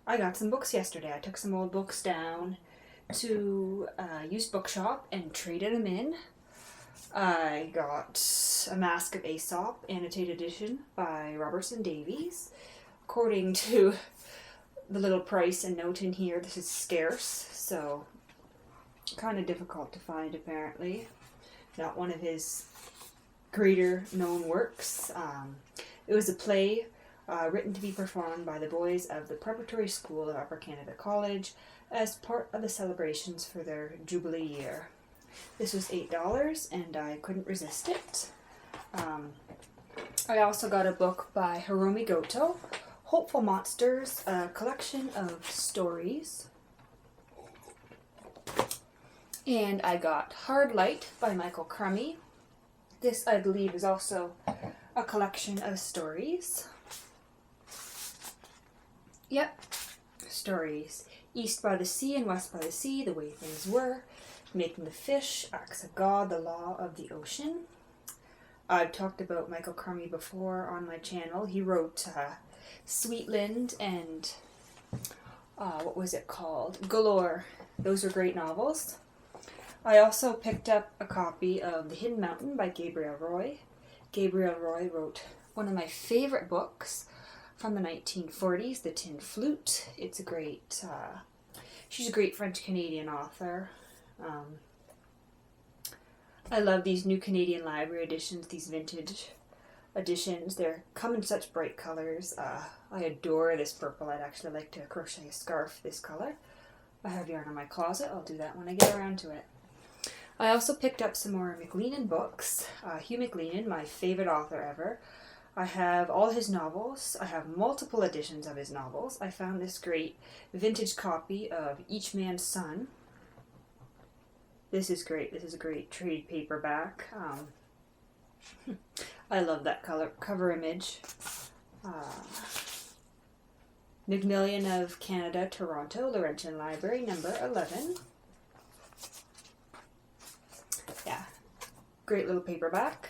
I got some books yesterday. I took some old books down to a used bookshop and traded them in. I got A Mask of Aesop, annotated edition by Robertson Davies. According to the little price and note in here, this is scarce, so kind of difficult to find apparently. Not one of his greater known works. It was a play written to be performed by the boys of the Preparatory School of Upper Canada College as part of the celebrations for their Jubilee year. This was $8 and I couldn't resist it. I also got a book by Hiromi Goto, Hopeful Monsters, a collection of stories. And I got Hard Light by Michael Crummy. This, I believe, is also a collection of stories. Yep, stories. East by the Sea and West by the Sea, The Way Things Were, Making the Fish, Acts of God, The Law of the Ocean. I've talked about Michael Crummy before on my channel. He wrote Sweetland and what was it called? Galore. Those are great novels. I also picked up a copy of The Hidden Mountain by Gabrielle Roy. Gabrielle Roy wrote one of my favorite books from the 1940s, The Tin Flute. It's a great, she's a great French-Canadian author. I love these new Canadian Library editions, these vintage editions. They come in such bright colors. I adore this purple. I'd actually like to crochet a scarf this color. I have yarn in my closet. I'll do that when I get around to it. I also picked up some more McLennan books. Hugh McLennan, my favorite author ever. I have all his novels. I have multiple editions of his novels. I found this great vintage copy of Each Man's Son. This is great. This is a great trade paperback. I love that cover image. Macmillan of Canada, Toronto, Laurentian Library, number 11. Yeah, great little paperback.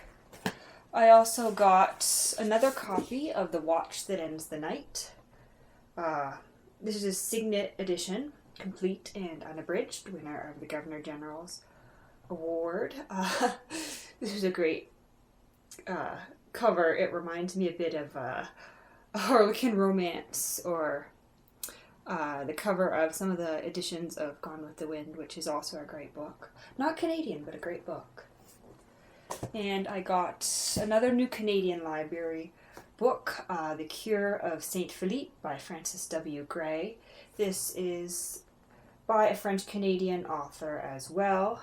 I also got another copy of The Watch That Ends the Night. This is a Signet edition, complete and unabridged, winner of the Governor General's Award. This is a great cover. It reminds me a bit of a Harlequin Romance, or the cover of some of the editions of Gone with the Wind, which is also a great book. Not Canadian, but a great book. And I got another new Canadian Library book, The Cure of Saint Philippe by Francis W. Gray. This is by a French-Canadian author as well.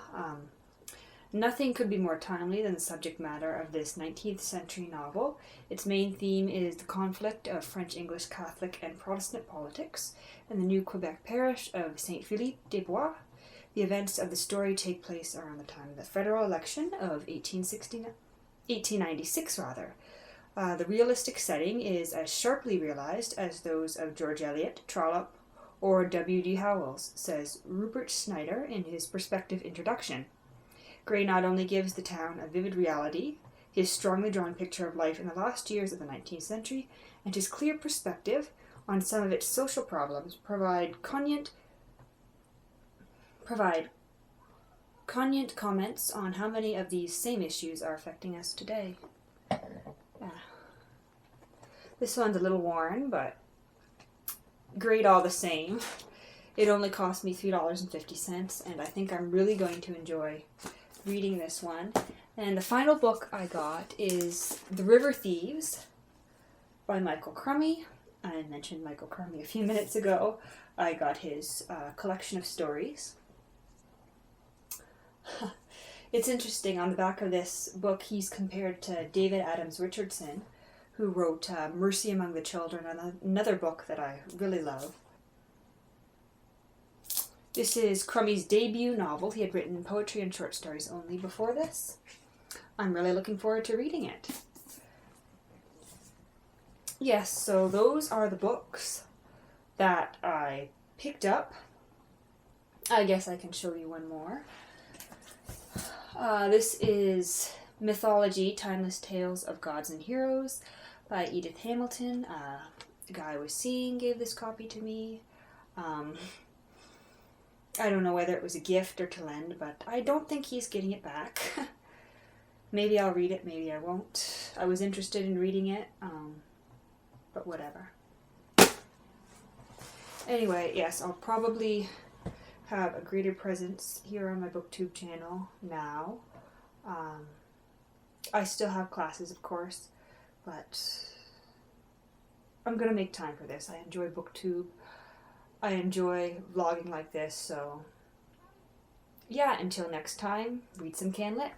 Nothing could be more timely than the subject matter of this 19th century novel. Its main theme is the conflict of French, English, Catholic, and Protestant politics in the new Quebec parish of Saint Philippe des Bois. The events of the story take place around the time of the federal election of 1896. The realistic setting is as sharply realized as those of George Eliot, Trollope, or W.D. Howells, says Rupert Snyder in his perspective introduction. Gray not only gives the town a vivid reality, his strongly drawn picture of life in the last years of the 19th century, and his clear perspective on some of its social problems provide poignant comments on how many of these same issues are affecting us today. This one's a little worn, but great all the same. It only cost me $3.50, and I think I'm really going to enjoy reading this one. And the final book I got is The River Thieves by Michael Crummy. I mentioned Michael Crummy a few minutes ago. I got his collection of stories. It's interesting, on the back of this book he's compared to David Adams Richardson, who wrote Mercy Among the Children, another book that I really love. This is Crummy's debut novel. He had written poetry and short stories only before this. I'm really looking forward to reading it. Yes, so those are the books that I picked up. I guess I can show you one more. This is Mythology, Timeless Tales of Gods and Heroes by Edith Hamilton. the guy I was seeing gave this copy to me. I don't know whether it was a gift or to lend, but I don't think he's getting it back. Maybe I'll read it, maybe I won't. I was interested in reading it, but whatever. Anyway, yes, I'll probably have a greater presence here on my BookTube channel now. I still have classes, of course, but I'm going to make time for this. I enjoy BookTube. I enjoy vlogging like this, so yeah, until next time, read some CanLit.